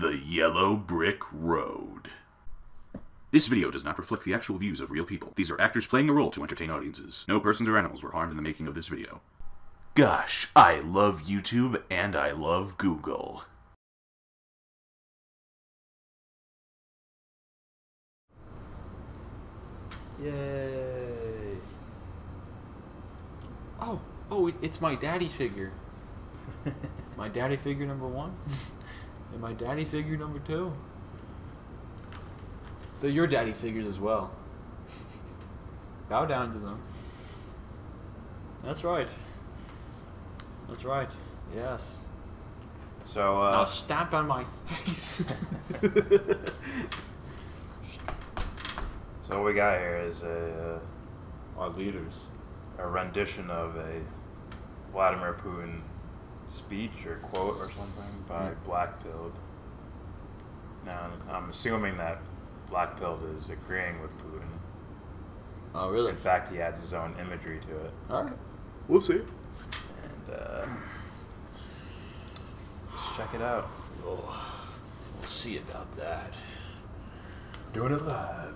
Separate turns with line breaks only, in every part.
The Yellow Brick Road. This video does not reflect the actual views of real people. These are actors playing a role to entertain audiences. No persons or animals were harmed in the making of this video. Gosh, I love YouTube and I love Google.
Yay! Oh, it's my daddy figure. My daddy figure number 1, and my daddy figure number 2. They're your daddy figures as well. Bow down to them. That's right. That's right. Yes.
So,
now stamp on my face.
So what we got here is
our leaders.
A rendition of a Vladimir Putin speech or quote or something by Blackpilled. Now, I'm assuming that Blackpilled is agreeing with Putin.
Oh, really?
In fact, he adds his own imagery to it.
All right. We'll see.
And check it out.
Oh, we'll see about that.
Doing it live.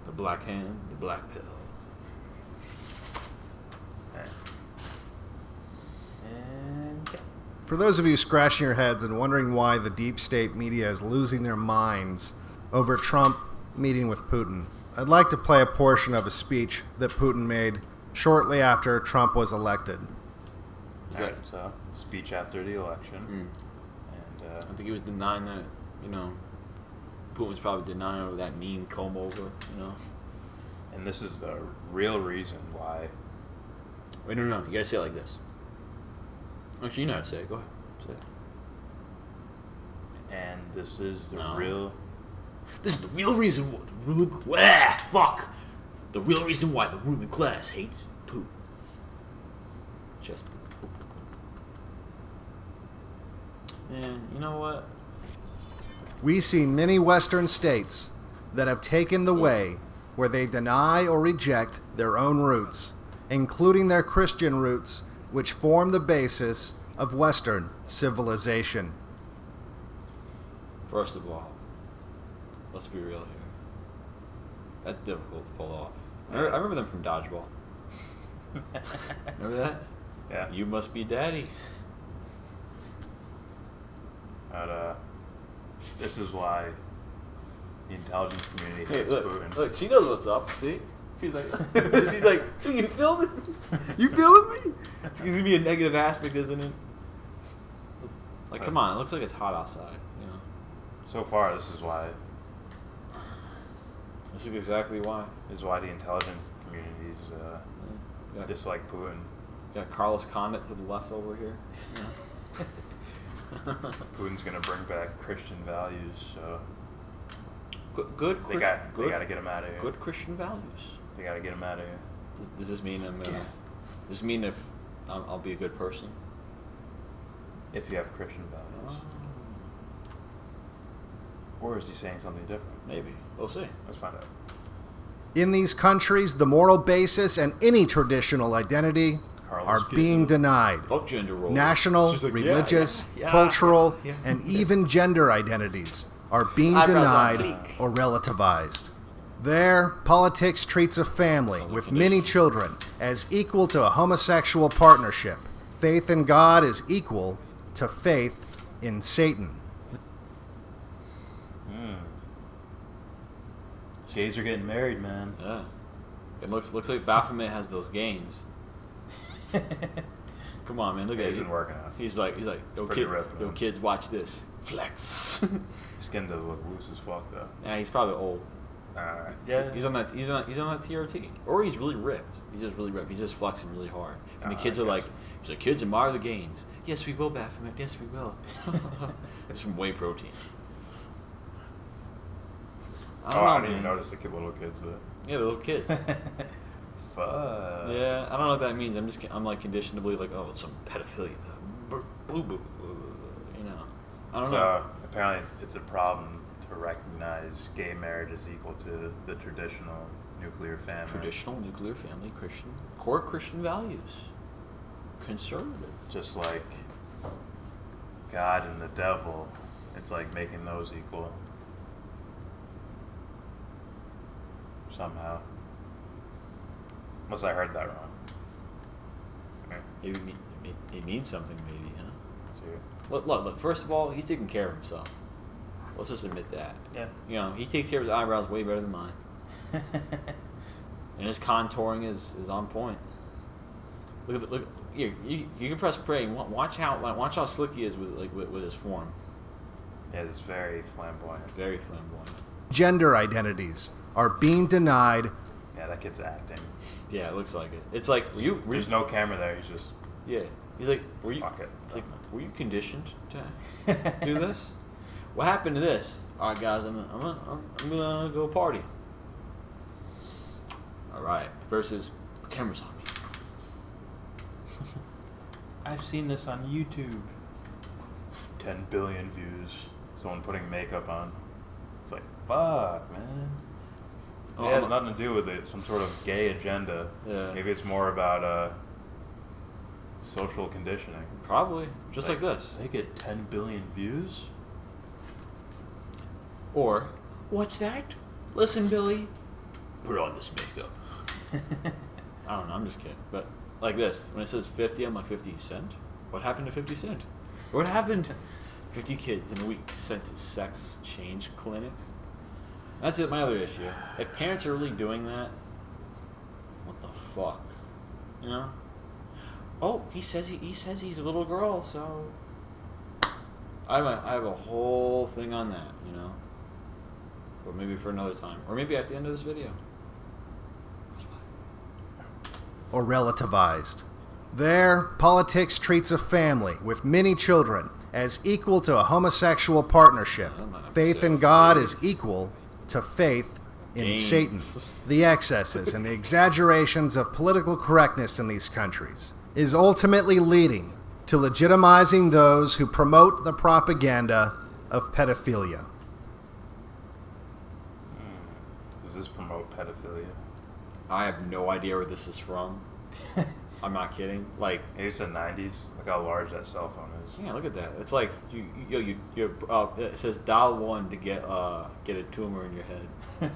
The black hand, the black pill.
And
for those of you scratching your heads and wondering why the deep state media is losing their minds over Trump meeting with Putin, I'd like to play a portion of a speech that Putin made shortly after Trump was elected.
So, speech after the election. And
I think he was denying that, Putin was probably denying over that meme comb over,
And this is the real reason why.
Wait, no, you gotta say it like this. Actually, you know how to say it. Go ahead. Say it.
And this is the real.
This is the real reason why the real reason why the ruling class hates Putin. Just man, you know what?
We see many Western states that have taken the way where they deny or reject their own roots, including their Christian roots, which form the basis of Western civilization.
First of all, let's be real here. That's difficult to pull off. I remember them from Dodgeball. Remember that?
Yeah.
You must be daddy.
But this is why the intelligence community hates Putin.
Look, she knows what's up. See? She's like, you filming? You filming me? It's gonna be a negative aspect, isn't it? Like, come on, it looks like it's hot outside.
So far, this is why.
This is exactly why.
This is why the intelligence communities dislike Putin.
Got Carlos Condit to the left over here.
Putin's gonna bring back Christian values, so.
Good.
They gotta get him out of here.
Good Christian values.
They gotta get him out of here.
Does this mean does this mean if I'll be a good person?
If you have Christian values. Or is he saying something different?
Maybe. We'll see.
Let's find out.
In these countries, the moral basis and any traditional identity are being denied.
Fuck gender roles.
National,
like,
religious, cultural, and even gender identities are being denied or relativized. There, politics treats a family with many children as equal to a homosexual partnership. Faith in God is equal to faith in Satan.
Gays are getting married, man.
Yeah. It looks like Baphomet has those gains. Come on, man. Look at it.
He's been working out.
He's like, yo, kids, watch this. Flex.
His skin does look loose as fuck, though.
Yeah, he's probably old.
Alright. Yeah.
He's on that TRT. Or he's really ripped. He's just really ripped. He's just flexing really hard. And the kids are like, kids admire the gains. Yes, we will, Baphomet. Yes, we will. It's from whey protein.
I didn't even notice the little kids.
Yeah, the little kids.
Fuck.
Yeah, I don't know what that means. I'm like conditioned to believe like, oh, it's some pedophilia. I don't know.
So apparently it's a problem to recognize gay marriage as equal to the traditional nuclear family.
Traditional nuclear family, core Christian values. Conservative.
Just like God and the devil It's like making those equal somehow. Unless I heard that wrong.
Maybe he means something, maybe, huh?
Sure.
Look. First of all, he's taking care of himself. Let's just admit that.
Yeah.
You know, he takes care of his eyebrows way better than mine. And his contouring is on point. Look. Here, you can press play. Watch how slick he is with his form.
Yeah, it's very flamboyant.
Very flamboyant.
Gender identities are being denied.
Yeah, that kid's acting.
Yeah, it looks like it. It's like
There's no camera there. He's just.
Yeah. He's like,
Fuck it.
It's like, were you conditioned to do this? What happened to this? All right, guys, I'm gonna go party. All right. Versus the camera's on me.
I've seen this on YouTube. 10 billion views. Someone putting makeup on. It's like, fuck, man. It has nothing to do with it. Some sort of gay agenda.
Yeah.
Maybe it's more about social conditioning.
Probably. Just like this.
They get 10 billion views?
Or, what's that? Listen, Billy. Put on this makeup. I don't know. I'm just kidding. But like this. When it says 50, I'm like 50 Cent? What happened to 50 Cent? What happened? 50 kids in a week sent to sex change clinics? That's it. My other issue. If parents are really doing that, what the fuck? You know? Oh, he says he's a little girl, so I have a whole thing on that, you know. But maybe for another time, or maybe at the end of this video.
Or relativized. There, politics treats a family with many children as equal to a homosexual partnership. Faith in God is equal to faith in Satan. The excesses and the exaggerations of political correctness in these countries is ultimately leading to legitimizing those who promote the propaganda of pedophilia.
Does this promote pedophilia?
I have no idea where this is from. I'm not kidding. Like,
Maybe it's the 90s. Look how large that cell phone is.
yeah, look at that. It's like it says dial 1 to get a tumor in your head.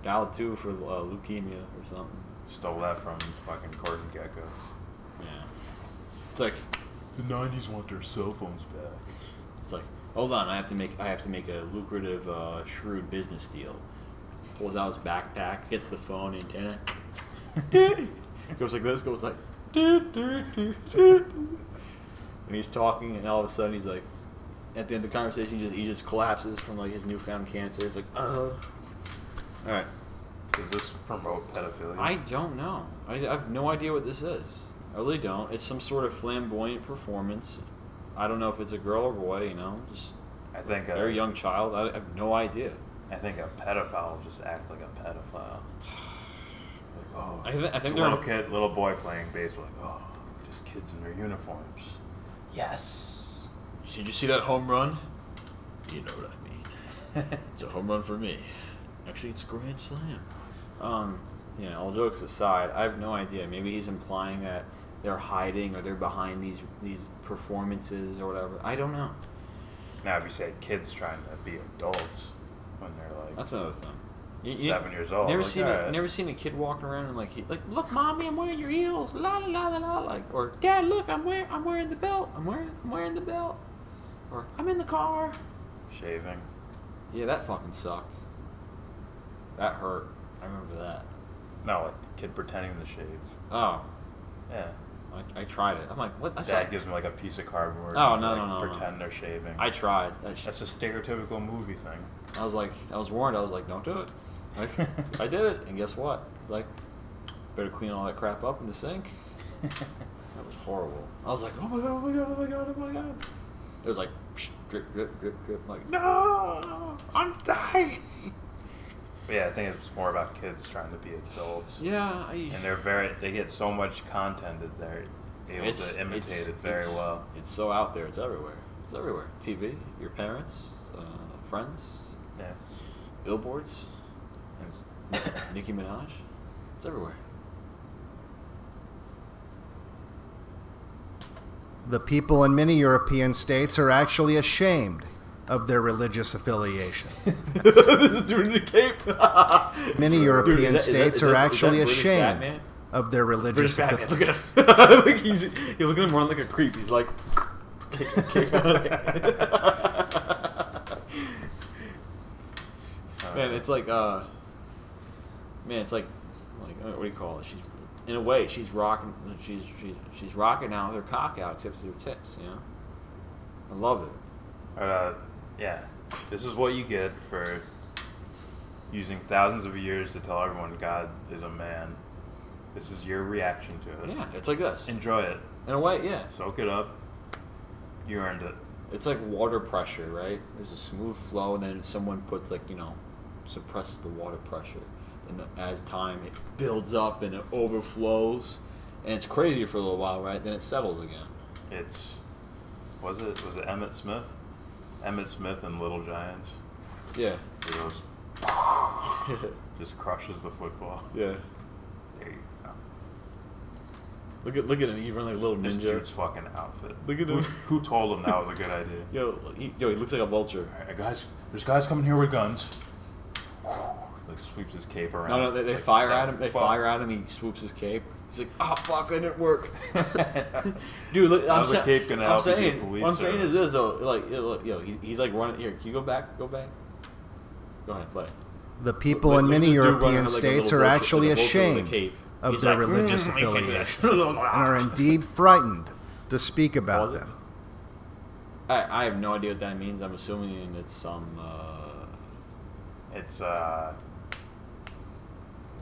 Dial 2 for leukemia or something.
Stole that from fucking Gordon Gecko.
Yeah. It's like
The 90s want their cell phones back.
It's like, hold on, I have to make a lucrative, shrewd business deal. Pulls out his backpack, hits the phone antenna. Goes like this, goes like, and he's talking, and all of a sudden he's like, at the end of the conversation, he just collapses from like his newfound cancer. It's like, all right.
Does this promote pedophilia?
I don't know. I have no idea what this is. I really don't. It's some sort of flamboyant performance. I don't know if it's a girl or boy, you know, just
I think
a very young child. I have no idea.
I think a pedophile will just act like a pedophile. Like, oh,
I think
it's a little boy playing baseball. Like, oh, just kids in their uniforms. Yes.
Did you see that home run? You know what I mean. It's a home run for me. Actually, it's a grand slam. Yeah, all jokes aside, I have no idea. Maybe he's implying that they're hiding or they're behind these performances or whatever. I don't know.
Now, if you say kids trying to be adults when they're like
that's another thing.
7 years old.
Never
like,
never seen a kid walking around and like look, mommy, I'm wearing your heels, la la la la la, like, or dad, look, I'm wearing the belt, I'm wearing the belt, or I'm in the car.
Shaving.
Yeah, that fucking sucked. That hurt. I remember that.
No, like kid pretending to shave.
Oh.
Yeah.
I tried it. I'm like, what?
Dad gives him like a piece of cardboard.
Oh,
and,
no,
like,
no.
Pretend they're shaving.
I tried.
That's a stereotypical movie thing.
I was warned. I was like, don't do it. Like, I did it, and guess what? Like, better clean all that crap up in the sink. That was horrible. I was like, oh my god, oh my god, oh my god, oh my god. It was like, drip, drip, drip, drip. I'm like, no, I'm dying.
But yeah, I think it's more about kids trying to be adults.
Yeah,
and they get so much content that they're able to imitate it very well.
It's so out there. It's everywhere. It's everywhere. TV, your parents, friends.
Yeah.
Billboards. Nicki Minaj. It's everywhere.
The people in many European states are actually ashamed of their religious affiliations.
This is doing the cape.
Many European
Dude,
states are actually
British
ashamed
Batman?
of their religious
British Batman.
affiliations.
Look at him. Look, you're looking at him running like a creep. He's like, kicks the cape out of it. Man, it's like, what do you call it? She's, in a way, she's rocking. She's rocking out with her cock out, except for her tits. You know, I love it.
Yeah, this is what you get for using thousands of years to tell everyone God is a man. This is your reaction to it.
Yeah, it's like this.
Enjoy it.
In a way, yeah.
Soak it up. You earned it.
It's like water pressure, right? There's a smooth flow, and then someone puts, like, suppresses the water pressure. And as time, it builds up and it overflows. And it's crazy for a little while, right? Then it settles again.
Was it Emmett Smith? Emmett Smith and Little Giants.
Yeah.
He goes, just crushes the football.
Yeah.
There you go.
Look at him. He runs like a little ninja.
This dude's fucking outfit.
Look at him.
Who told him that was a good idea?
He looks like a vulture.
All right, guys, there's guys coming here with guns. Like sweeps his cape around.
No, they
like,
fire at him. They fire at him. He swoops his cape. He's like, oh fuck, that didn't work. Dude, look, I'm saying, what I'm saying is this though, like, he's like running. Here, can you go back? Go ahead, play.
The people in many European states are actually ashamed of their religious affiliations and are indeed frightened to speak about them.
I have no idea what that means. I'm assuming it's some.
It's what's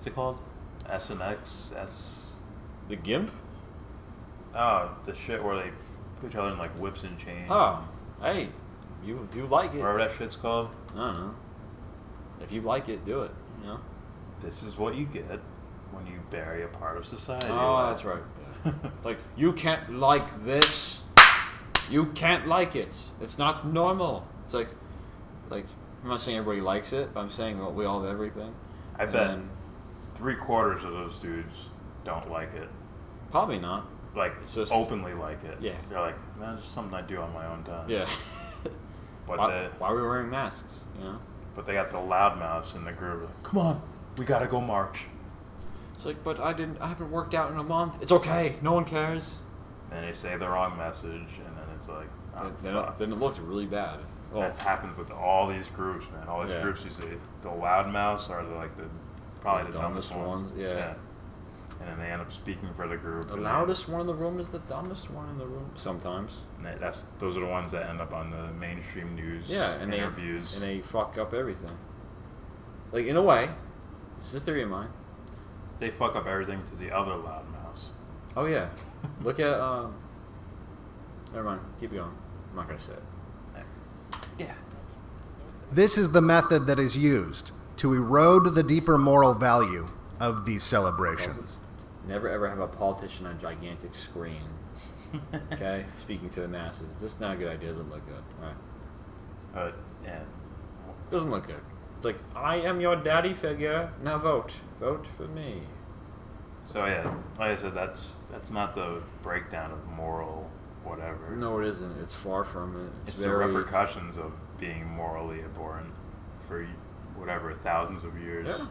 it called? SNX.
The GIMP?
Oh, the shit where they put each other in like whips and chains.
Oh, hey, if you like it.
Whatever that shit's called.
I don't know. If you like it, do it. You know.
This is what you get when you bury a part of society.
Oh, that's right. Yeah. Like, you can't like this. You can't like it. It's not normal. It's like, I'm not saying everybody likes it, but I'm saying we all have everything.
I bet 3/4 of those dudes don't like it.
Probably not.
Like,
it's just
openly like it.
Yeah.
They're like, man, it's just something I do on my own time.
Yeah.
But
why are we wearing masks? You know.
But they got the loudmouths in the group. Like, come on, we gotta go march.
It's like, but I haven't worked out in a month. It's okay. No one cares.
And they say the wrong message, and then it's like, oh,
then it looks really bad. Well,
that happens with all these groups, man. All these groups, you see, the loudmouths are probably the dumbest ones.
Yeah.
And then they end up speaking for the group.
The loudest one in the room is the dumbest one in the room. Sometimes.
And those are the ones that end up on the mainstream news.
And
interviews.
And they fuck up everything. Like, in a way, this is a theory of mine.
They fuck up everything to the other loudmouths.
Oh yeah. Look at never mind. Keep going. I'm not gonna say it.
Yeah.
This is the method that is used to erode the deeper moral value of these celebrations.
Never ever have a politician on a gigantic screen. Okay? Speaking to the masses. It's just not a good idea. It doesn't look good. Alright.
Yeah.
Doesn't look good. It's like, I am your daddy figure. Now vote. Vote for me.
So yeah, like I said, that's not the breakdown of moral whatever.
No, it isn't. It's far from it.
It's the repercussions of being morally abhorrent for whatever thousands of years.
Yeah.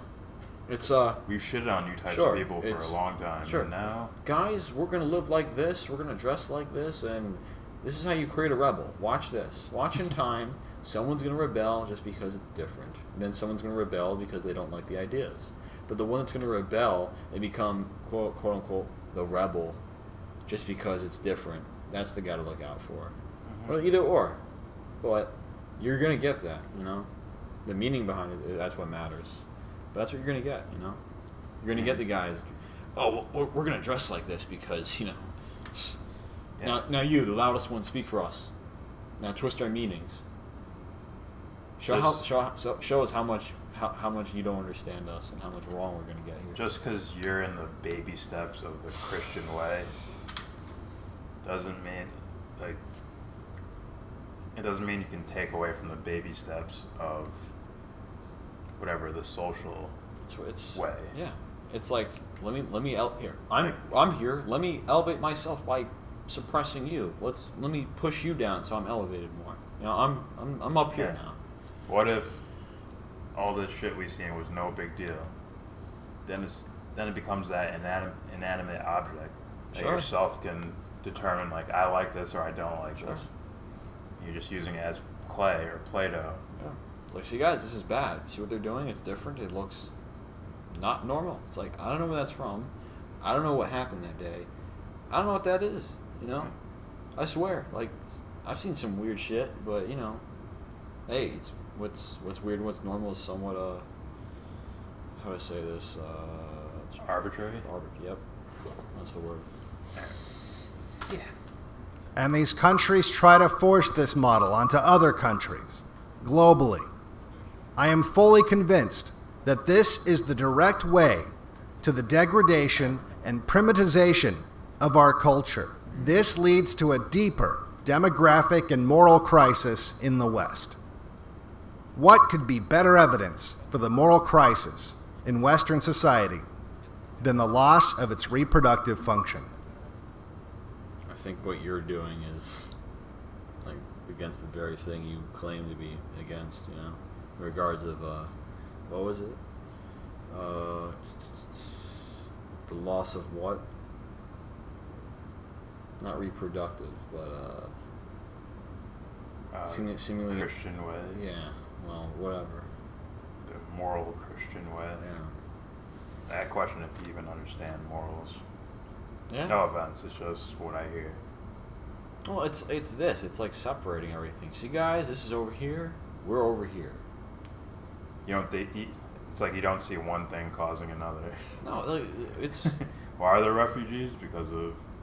It's
we've shitted on you types of people for a long time.
Sure.
And now,
guys, we're gonna live like this. We're gonna dress like this, and this is how you create a rebel. Watch this. Watch in time. Someone's gonna rebel just because it's different. And then someone's gonna rebel because they don't like the ideas. But the one that's gonna rebel and become quote unquote the rebel just because it's different, that's the guy to look out for. Mm-hmm. Well, either or. But you're gonna get that, you know? The meaning behind it, that's what matters. But that's what you're gonna get, you know? You're gonna get the guys, oh, well, we're gonna dress like this because, you know. Now you, the loudest one, speak for us. Now twist our meanings. Show us how much you don't understand us and how much wrong we're gonna get here.
Just because you're in the baby steps of the Christian way doesn't mean it doesn't mean you can take away from the baby steps of whatever the social way.
Yeah, it's like let me here. I'm here. Let me elevate myself by suppressing you. Let me push you down so I'm elevated more. You know, I'm up here now.
What if all this shit we seen was no big deal? Then it becomes that inanimate object that yourself can determine, like, I like this or I don't like this. You're just using it as clay or Play-Doh.
Yeah. It's like, see guys, this is bad. See what they're doing? It's different. It looks not normal. It's like, I don't know where that's from. I don't know what happened that day. I don't know what that is, you know? I swear. Like, I've seen some weird shit, but, you know, hey, it's what's weird and what's normal is somewhat, how do I say this?
It's arbitrary?
Yep. That's the word. Yeah.
And these countries try to force this model onto other countries, globally. I am fully convinced that this is the direct way to the degradation and privatization of our culture. This leads to a deeper demographic and moral crisis in the West. What could be better evidence for the moral crisis in Western society than the loss of its reproductive function?
I think what you're doing is like against the very thing you claim to be against, you know, in regards of what was it? The loss of what? Not reproductive, but seemingly
Christian way.
Yeah, well, whatever.
The moral Christian way.
Yeah.
I question if you even understand morals.
Yeah.
No offense, it's just what I hear.
Well, it's this. It's like separating everything. See, guys, this is over here. We're over here.
You don't. It's like you don't see one thing causing another.
No, it's.
Why are there refugees? Because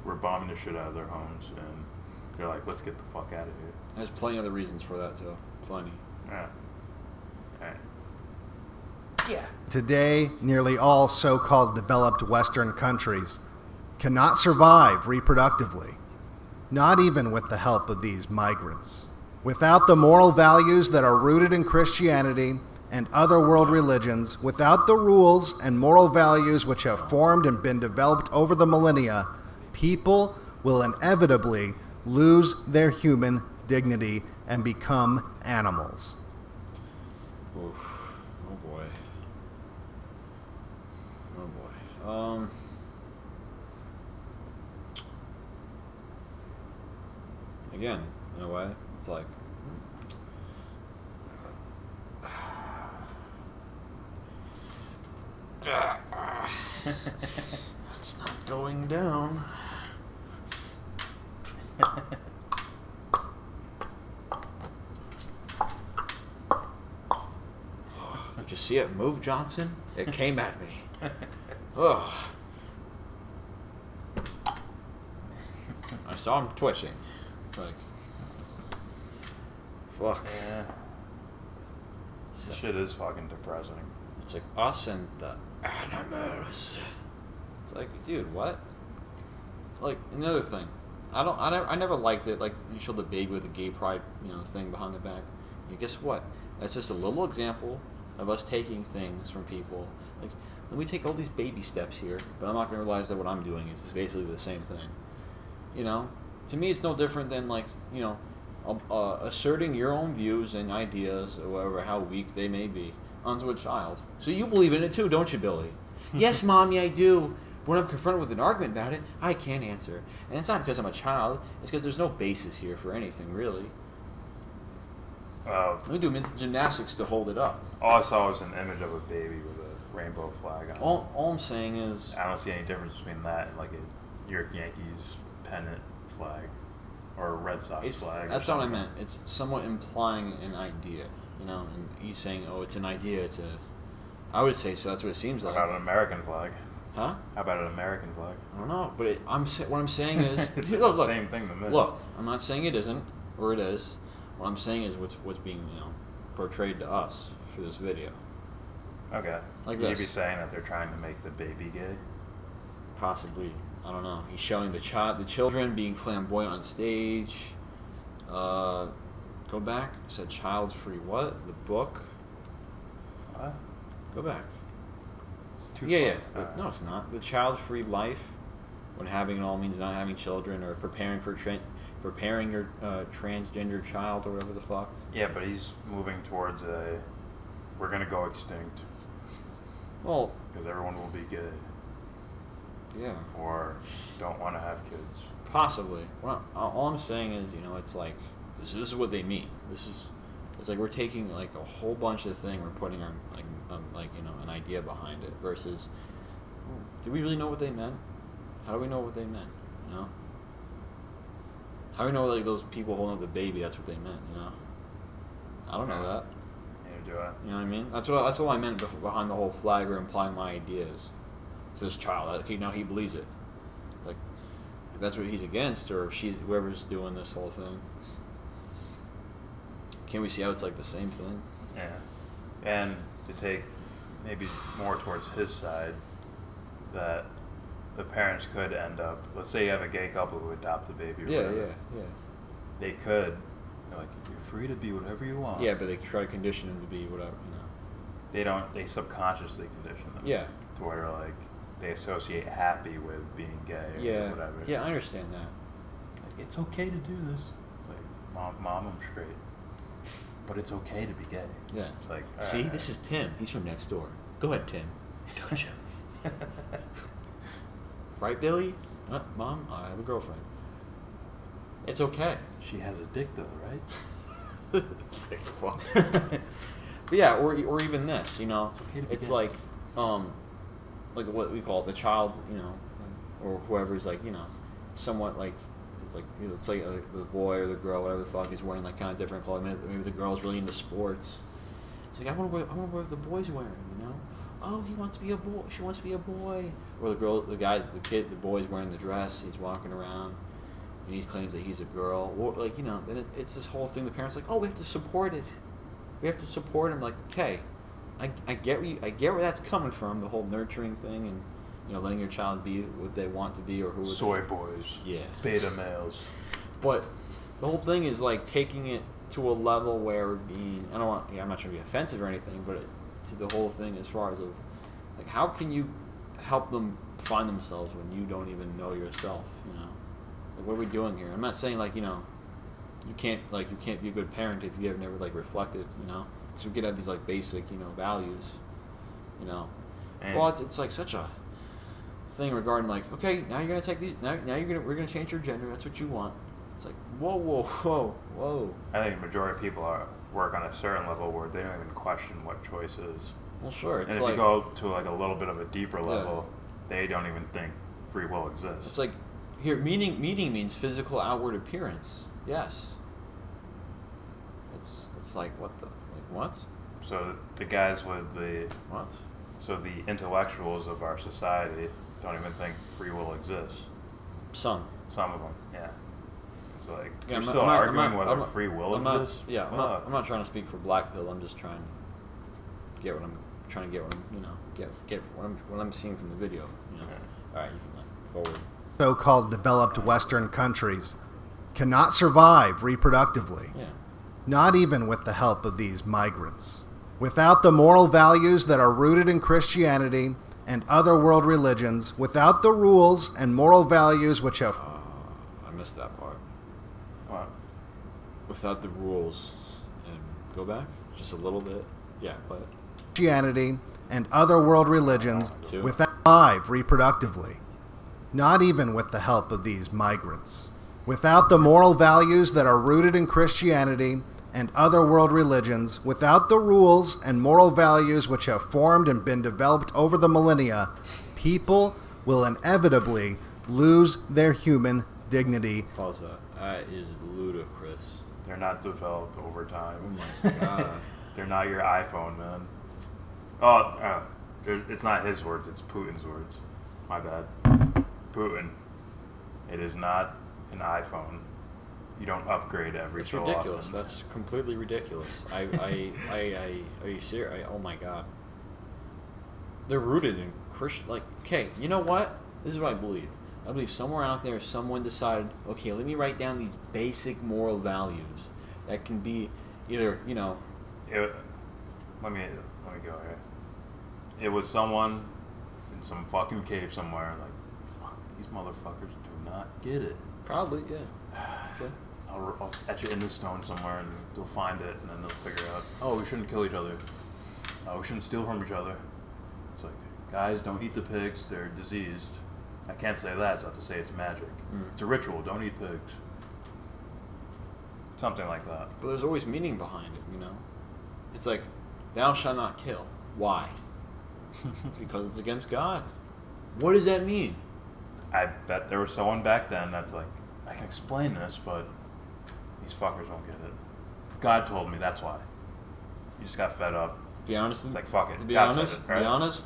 we're bombing the shit out of their homes, and they're like, let's get the fuck out of here.
There's plenty other reasons for that too. Plenty.
Yeah. Right.
Yeah.
Today, nearly all so-called developed Western countries cannot survive reproductively, not even with the help of these migrants. Without the moral values that are rooted in Christianity and other world religions, without the rules and moral values which have formed and been developed over the millennia, people will inevitably lose their human dignity and become animals.
Oof. Oh boy. Oh boy. Again, in a way, it's like it's not going down. Did you see it move, Johnson? It came at me. Ugh. I saw him twitching. It's like, fuck.
Yeah. This shit is fucking depressing.
It's like us and the animals. It's like, dude, what? Like, another thing. I never liked it. Like, you showed the baby with the gay pride, thing behind the back. And guess what? That's just a little example of us taking things from people. Like, let me take all these baby steps here, but I'm not going to realize that what I'm doing is basically the same thing. To me, it's no different than, like, asserting your own views and ideas, or whatever, how weak they may be, onto a child. So you believe in it too, don't you, Billy? Yes, Mommy, I do. When I'm confronted with an argument about it, I can't answer. And it's not because I'm a child. It's because there's no basis here for anything, really. Let me do mental gymnastics to hold it up.
All I saw was an image of a baby with a rainbow flag on it.
All I'm saying is...
I don't see any difference between that and, like, a New York Yankees pennant flag. Or a Red Sox flag.
That's not what I meant. It's somewhat implying an idea. And he's saying, oh, it's an idea. I would say so. That's what it seems like.
How about an American flag?
Huh?
How about an American flag?
I don't know, but what I'm saying is... look,
same thing to me.
Look, I'm not saying it isn't, or it is. What I'm saying is what's being, portrayed to us for this video.
Okay.
Like
You'd
this.
be saying that they're trying to make the baby gay?
Possibly. I don't know. He's showing the children being flamboyant on stage. Go back. It said child free what? The book.
What?
Go back.
It's too
Yeah.
far.
No, it's not. The child free life when having it all means not having children, or preparing your transgender child or whatever the fuck.
Yeah, but he's moving towards we're gonna go extinct.
Well,
because everyone will be gay.
Yeah.
Or don't want to have kids.
Possibly. Well, all I'm saying is, it's like this is what they mean. It's like we're taking like a whole bunch of things, we're putting our an idea behind it. Versus, do we really know what they meant? How do we know what they meant? How do we know like those people holding up the baby? That's what they meant. I don't know that.
Neither do I.
You know what I mean? That's what I meant behind the whole flag or implying my ideas. It's this child. Okay, now he believes it. Like, if that's what he's against, or if she's whoever's doing this whole thing. Can we see how it's like the same thing?
Yeah. And to take maybe more towards his side, that the parents could end up, let's say you have a gay couple who adopt the baby or whatever.
Yeah.
They could, like, you're free to be whatever you want.
Yeah, but they try to condition them to be whatever,
They subconsciously condition them.
Yeah.
To where, like, they associate happy with being gay or whatever.
Yeah, I understand that.
Like, it's okay to do this. It's like, Mom, I'm straight. But it's okay to be gay.
Yeah.
It's like,
see, this is Tim. He's from next door. Go ahead, Tim. Don't you? Right, Billy? Mom, I have a girlfriend. It's okay.
She has a dick, though, right?
It's like, fuck. But yeah, or even this,
It's okay to be
it's
gay.
like what we call it, the child, or whoever's like, somewhat like, it's like the boy or the girl, whatever the fuck, is wearing like kind of different clothing. Maybe the girl's really into sports. It's like, I want to wear what the boy's wearing, Oh, he wants to be a boy. She wants to be a boy. Or the boy's wearing the dress. He's walking around, and he claims that he's a girl. Or then it's this whole thing. The parents are like, oh, we have to support it. We have to support him. Like, okay, I get where that's coming from. The whole nurturing thing and letting your child be what they want to be or who.
Soy boys.
Yeah.
Beta males.
But the whole thing is like taking it to a level where I'm not trying to be offensive or anything, but to the whole thing as far as like how can you help them find themselves when you don't even know yourself? Like, what are we doing here? I'm not saying like you can't be a good parent if you have never like reflected, because we could have these like basic values, well it's like such a thing regarding like, okay, now you're gonna take these, now we're gonna change your gender, that's what you want. It's like whoa.
I think the majority of people work on a certain level where they don't even question what choice is.
Well, sure. It's
and if you go to like a little bit of a deeper level, they don't even think free will exists.
It's like here, meaning means physical outward appearance. Yes. It's like what?
So the guys with the
what?
So the intellectuals of our society don't even think free will exists.
Some
of them, yeah. It's like
yeah,
you're still arguing whether free will exists.
I'm not trying to speak for Black Pill. I'm just trying to get what I'm what I'm seeing from the video.
Okay.
All right, you can forward.
So-called developed Western countries cannot survive reproductively.
Yeah.
Not even with the help of these migrants. Without the moral values that are rooted in Christianity and other world religions, without the rules and moral values which have...
I missed that part.
What?
Without the rules. And go back? Just a little bit? Yeah, play it.
Christianity and other world religions without survive reproductively. Not even with the help of these migrants. Without the moral values that are rooted in Christianity and other world religions, without the rules and moral values which have formed and been developed over the millennia, people will inevitably lose their human dignity.
Pause that. That is ludicrous.
They're not developed over time.
Oh my god.
They're not your iPhone, man. Oh, it's not his words, it's Putin's words. My bad. Putin. It is not an iPhone. You don't upgrade every so often. It's
ridiculous. That's completely ridiculous. Are you serious? Oh my god. They're rooted in Christian. Like, okay, you know what? This is what I believe. I believe somewhere out there, someone decided, okay, let me write down these basic moral values that can be either,
let me go here. It was someone in some fucking cave somewhere, like, fuck, These motherfuckers do not get it.
Probably, yeah. Okay.
I'll etch it in the stone somewhere, and they'll find it, and then they'll figure out, oh, we shouldn't kill each other. We shouldn't steal from each other. It's like, guys, don't eat the pigs. They're diseased. I can't say that, so I have to say it's magic. It's a ritual. Don't eat pigs. Something like that.
But there's always meaning behind it, you know? It's like, thou shalt not kill. Why? Because it's against God. What does that mean?
I bet there was someone back then that's like, I can explain this, but these fuckers won't get it. God told me, that's why. You just got fed up.
To be honest,
it's like, fuck it.
To be
God
honest,
said it, right?
be honest,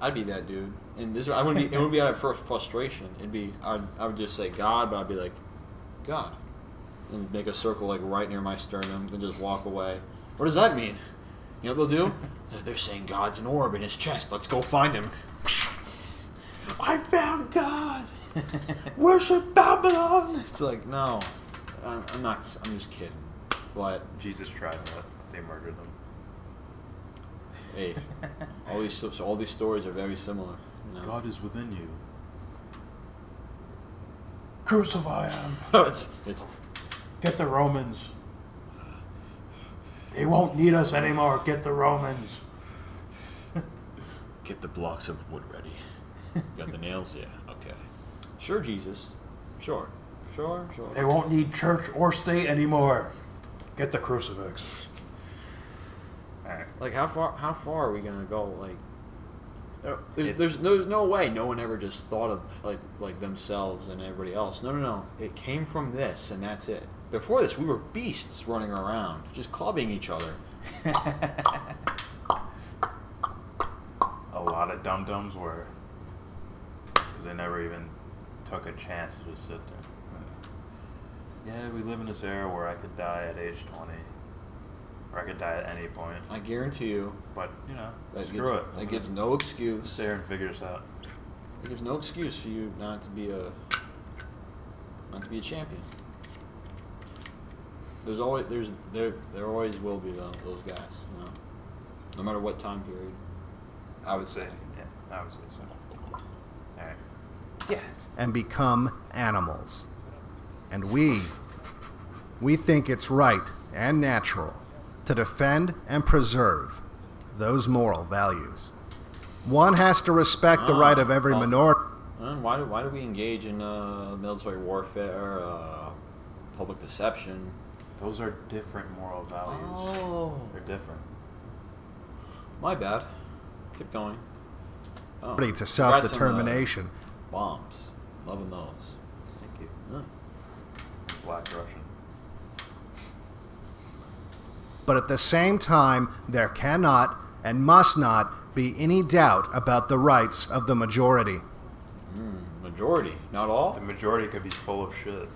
I'd be that dude. And this, I wouldn't be. It wouldn't be out of frustration. It'd be. I would just say God, but I'd be like, God, and make a circle like right near my sternum, then just walk away. What does that mean? You know what they'll do? They're saying God's an orb in his chest. Let's go find him. I found God. Worship Babylon. It's like, no, I'm not. I'm just kidding. But
Jesus tried that. They murdered him.
Hey, all these stories are very similar. You know?
God is within you. Crucify him.
it's
Get the Romans. They won't need us anymore. Get the Romans.
Get the blocks of wood ready. You got the nails? Yeah. Okay. Sure, Jesus. Sure.
They won't need church or state anymore. Get the crucifix. Alright.
Like how far are we gonna go? Like, there's no way no one ever just thought of like themselves and everybody else. No. It came from this, and that's it. Before this, we were beasts running around, just clubbing each other.
A lot of dum-dums were, because they never even took a chance to just sit there. Yeah, we live in this era where I could die at age 20, or I could die at any point.
I guarantee you.
But, you know,
screw it. That gives no excuse.
Sit there and figure this out.
It gives no excuse for you not to be a champion. There always will be those guys, you know, no matter what time period.
I would say so. All right.
Yeah. And become animals. And we think it's right and natural to defend and preserve those moral values. One has to respect the right of every minority.
Why do we engage in military warfare, public deception?
Those are different moral values.
Oh.
They're different.
My bad. Keep going.
To self-determination.
Bombs. Loving those.
Thank you.
Yeah.
Black Russian.
But at the same time, there cannot and must not be any doubt about the rights of the majority.
Majority, not all?
The majority could be full of shit.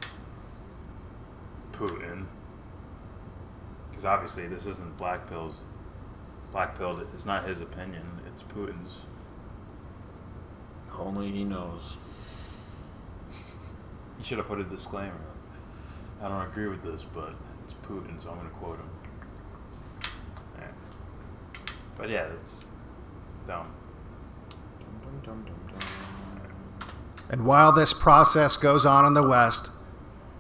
Putin. Because obviously this isn't Black Pill's. Black Pill, it's not his opinion, it's Putin's.
Only he knows.
He should have put a disclaimer. I don't agree with this, but it's Putin, so I'm going to quote him. Yeah. But yeah, it's dumb.
And while this process goes on in the West,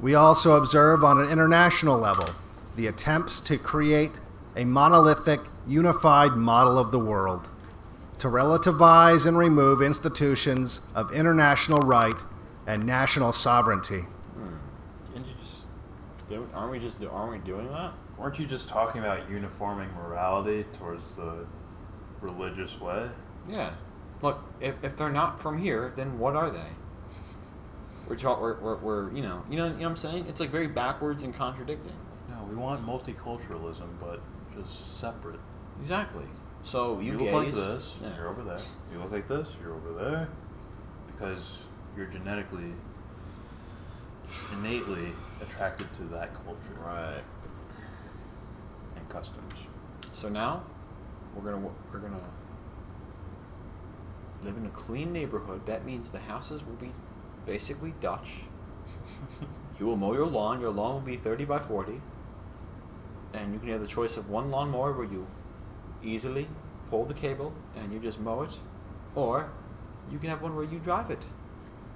we also observe on an international level the attempts to create a monolithic, unified model of the world, to relativize and remove institutions of international right and national sovereignty.
Didn't you just aren't we doing that?
Weren't you just talking about uniforming morality towards the religious way?
Yeah. Look, if they're not from here, then what are they? We're you know what I'm saying? It's like very backwards and contradicting.
No, we want multiculturalism, but just separate.
Exactly. So you
look
gays,
like this,
yeah.
You're over there. You look like this, you're over there. Because you're genetically, innately attracted to that culture.
Right.
And customs.
So now, we're gonna live in a clean neighborhood. That means the houses will be basically Dutch. You will mow your lawn. Your lawn will be 30 by 40. And you can have the choice of one lawnmower where you easily pull the cable and you just mow it, or you can have one where you drive it.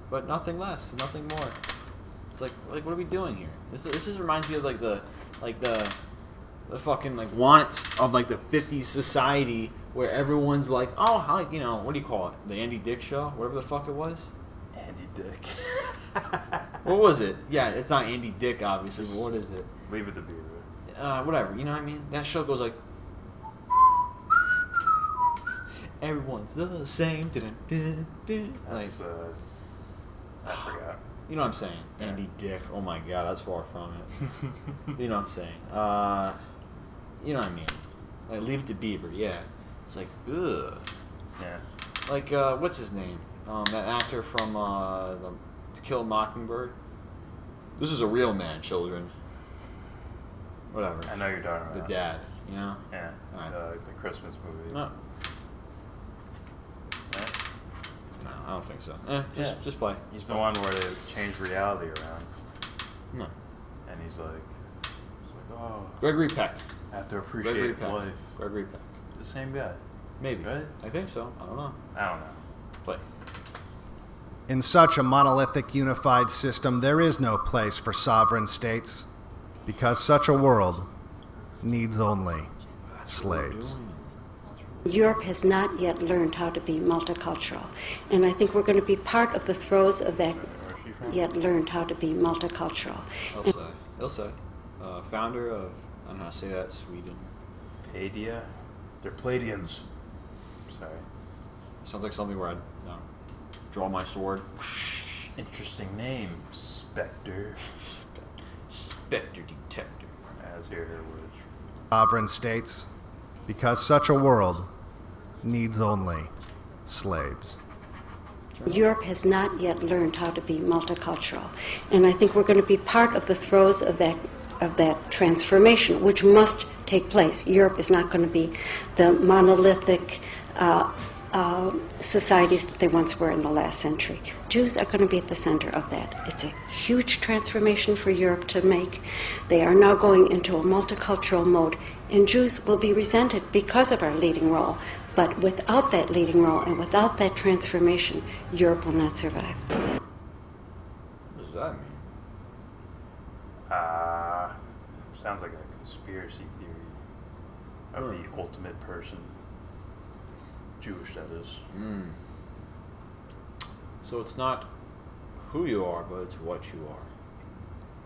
but nothing less, nothing more. It's like what are we doing here? This just reminds me of the fucking like wants of like the '50s society where everyone's like, oh, how, you know, what do you call it? The Andy Dick show, whatever the fuck it was.
Andy Dick.
What was it? Yeah, it's not Andy Dick, obviously, but what is it?
Leave it to Beaver.
Whatever, you know what I mean? That show goes like, everyone's the same. Like,
I forgot.
you know what I'm saying?
Yeah.
Andy Dick. Oh my god, that's far from it. You know what I'm saying? You know what I mean? Like, Leave It to Beaver, yeah. It's like, ugh.
Yeah.
Like, what's his name? That actor from To Kill a Mockingbird. This is a real man, children. Whatever.
I know you're talking about.
The dad, you know?
Yeah.
Alright.
The Christmas movie.
No.
Right?
No, I don't think so. Just play.
He's the one where they change reality around.
No.
And he's like, oh,
Gregory Peck.
I have to
Gregory
appreciate
Peck.
life.
Gregory Peck.
The same guy.
Maybe.
Right?
I think so. I don't know.
I don't know.
Play.
In such a monolithic, unified system, there is no place for sovereign states, because such a world needs only slaves.
Europe has not yet learned how to be multicultural, and I think we're going to be part of the throes of that. Yet learned how to be multicultural.
Ilse, founder of, I don't know how to say that, Sweden.
Padia? They're Palladians. Sorry.
Sounds like something where I'd draw my sword.
Interesting name. Spectre.
Spectre detector.
As here, which.
Sovereign states, because such a world needs only slaves.
Europe has not yet learned how to be multicultural, and I think we're going to be part of the throes of that transformation, which must take place. Europe is not going to be the monolithic societies that they once were in the last century. Jews are going to be at the center of that. It's a huge transformation for Europe to make. They are now going into a multicultural mode, and Jews will be resented because of our leading role. But without that leading role and without that transformation, Europe will not survive.
What does that mean?
Sounds like a conspiracy theory of the ultimate person. Jewish, that is.
So it's not who you are, but it's what you are.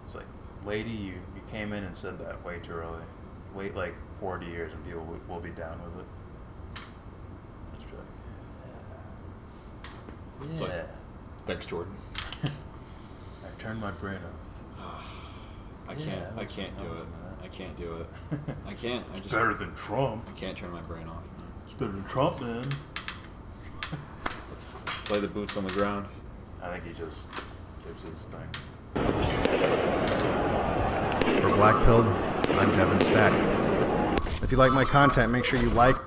It's like, lady, you came in and said that way too early. Wait like 40 years and people will be down with it. Let's be like,
It's like, thanks, Jordan.
I turned my brain off.
I can't do it. I can't do it. I can't.
It's better than Trump.
I can't turn my brain off. No.
It's better than Trump, man.
Let's play the boots on the ground.
I think he just gives his thing.
For Blackpilled, I'm Devin Stack. If you like my content, make sure you like.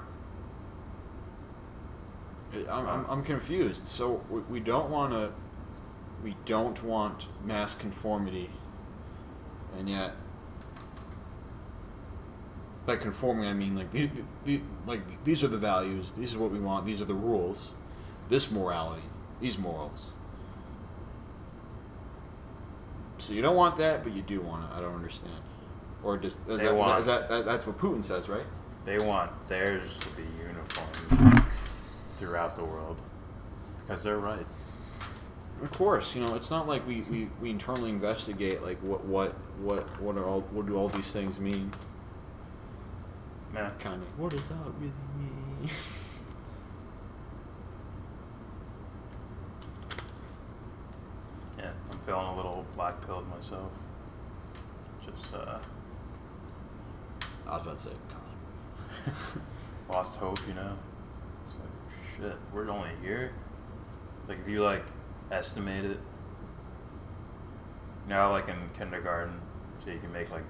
I'm confused. So we don't want mass conformity, and yet, by conforming I mean like these are the values, these are what we want, these are the rules, this morality, these morals. So you don't want that, but you do want it. I don't understand. Or just that's what Putin says, right?
They want theirs to be uniform throughout the world because they're right.
Of course, it's not like we internally investigate like what do all these things mean.
Yeah.
Kind of. What does that really mean?
Yeah, I'm feeling a little black-pilled myself. Just
I was about to say,
lost hope, It's like, shit, we're only here. Like, if you, estimate it, like in kindergarten, so you can make, what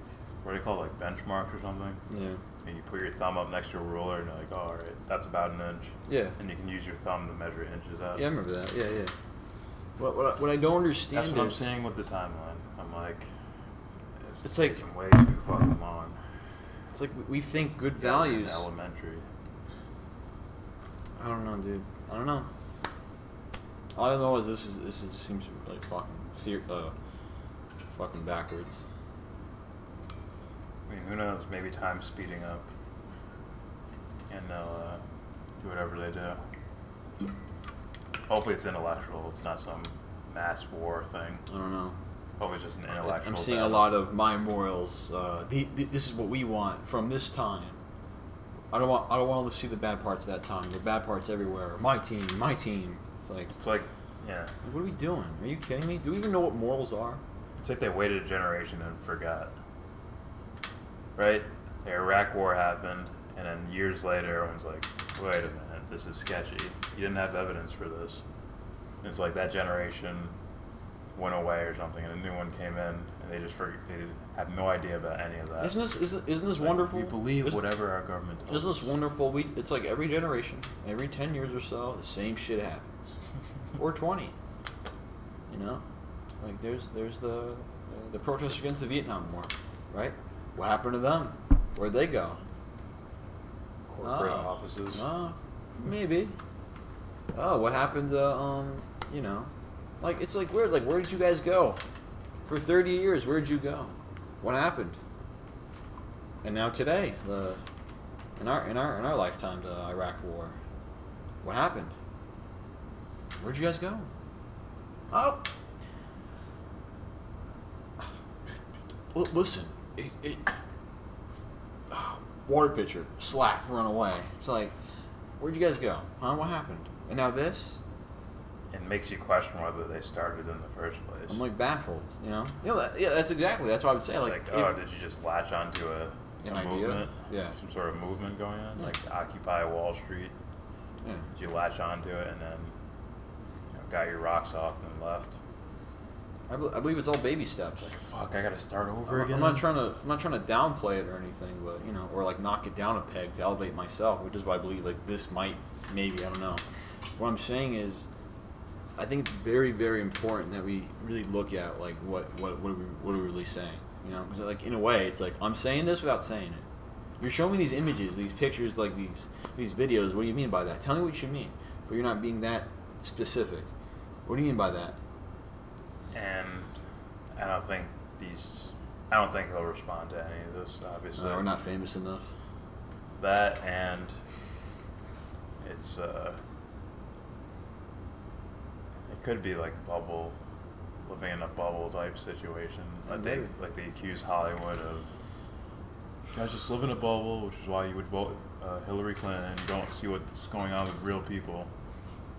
do you call it, benchmarks or something?
yeah.
And you put your thumb up next to a ruler, and you're like, oh, all right, that's about an inch.
Yeah.
And you can use your thumb to measure inches out.
Yeah, I remember that. Yeah, yeah. What I don't understand
That's what I'm
is
saying with the timeline. I'm like,
it's like
taking way too fucking long.
It's like we think good
In
values.
elementary.
I don't know, dude. I don't know. All I know is this just seems like fucking backwards.
I mean, who knows? Maybe time's speeding up, and they'll do whatever they do. Hopefully, it's intellectual. It's not some mass war thing.
I don't know.
Hopefully, it's just an intellectual.
I'm seeing a lot of my morals. This is what we want from this time. I don't want to see the bad parts of that time. The bad parts everywhere. My team. It's like,
yeah.
What are we doing? Are you kidding me? Do we even know what morals are?
It's like they waited a generation and forgot. Right? The Iraq War happened, and then years later, everyone's like, wait a minute, this is sketchy. You didn't have evidence for this. And it's like that generation went away or something, and a new one came in, and they have no idea about any of that.
Isn't this wonderful?
We believe whatever our government tells us.
Isn't this wonderful? It's like every generation, every 10 years or so, the same shit happens. Or 20. You know? Like, there's the protests against the Vietnam War, right? What happened to them? Where'd they go?
Corporate offices.
Maybe. Oh, what happened to, you know? Like, it's like weird. Like, where did you guys go? For 30 years, where did you go? What happened? And now today, in our lifetime, the Iraq War. What happened? Where'd you guys go? Oh. Well, listen. Water pitcher, slap, run away. It's like, where'd you guys go? Huh? What happened? And now this?
It makes you question whether they started in the first place.
I'm like baffled, you know? Yeah, that's exactly. That's what I would say.
It's like, did you just latch onto a movement?
Yeah.
Some sort of movement going on? Yeah. Like Occupy Wall Street?
Yeah.
Did you latch onto it and then got your rocks off and left?
I believe it's all baby steps.
It's like, fuck, I gotta start over again.
I'm not trying to downplay it or anything, but or like knock it down a peg to elevate myself, which is why I believe like this maybe I don't know. What I'm saying is, I think it's very, very important that we really look at like what are we really saying, you know? Because like in a way, it's like I'm saying this without saying it. You're showing me these images, these pictures, like these videos. What do you mean by that? Tell me what you mean, but you're not being that specific. What do you mean by that?
And I don't think he'll respond to any of this, obviously.
We're not famous enough.
That, and it's it could be like living in a bubble type situation. Like they accuse Hollywood of, you guys just live in a bubble, which is why you would vote Hillary Clinton. You don't see what's going on with real people.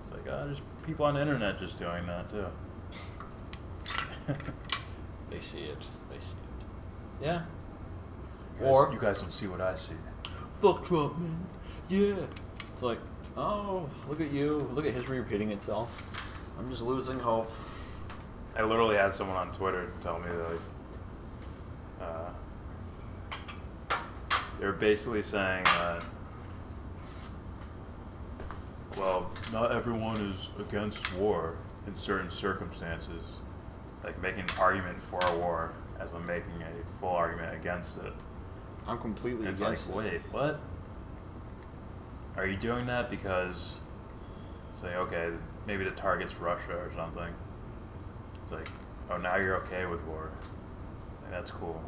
It's like, there's people on the internet just doing that too.
They see it. Yeah.
You guys don't see what I see.
Fuck Trump, man. Yeah. It's like, oh, look at you. Look at history repeating itself. I'm just losing hope.
I literally had someone on Twitter tell me that they're basically saying that, well, not everyone is against war in certain circumstances. Like making an argument for a war as I'm making a full argument against it.
I'm completely
against
it.
Wait, what? Are you doing that because, say, okay, maybe the target's Russia or something? It's like, oh, now you're okay with war. Like, that's cool.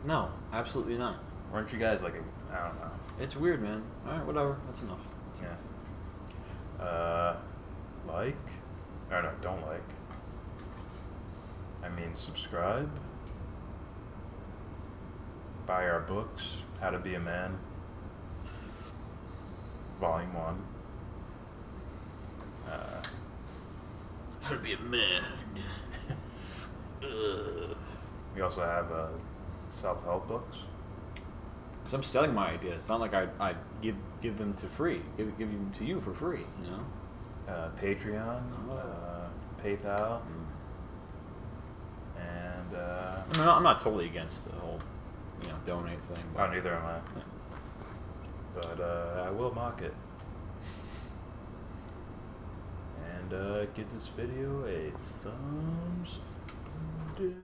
No, absolutely not.
Weren't you guys like, I don't know.
It's weird, man. Alright, whatever. That's enough.
Like? Or no, don't like. I mean, subscribe. Buy our books, How to Be a Man, Volume 1.
How to Be a Man.
We also have self-help books.
Because I'm selling my ideas. It's not like I give them to free. Give them to you for free, you know?
Patreon, PayPal. And
I'm not totally against the whole, donate thing.
But neither am I. Yeah. But I will mock it. And give this video a thumbs down.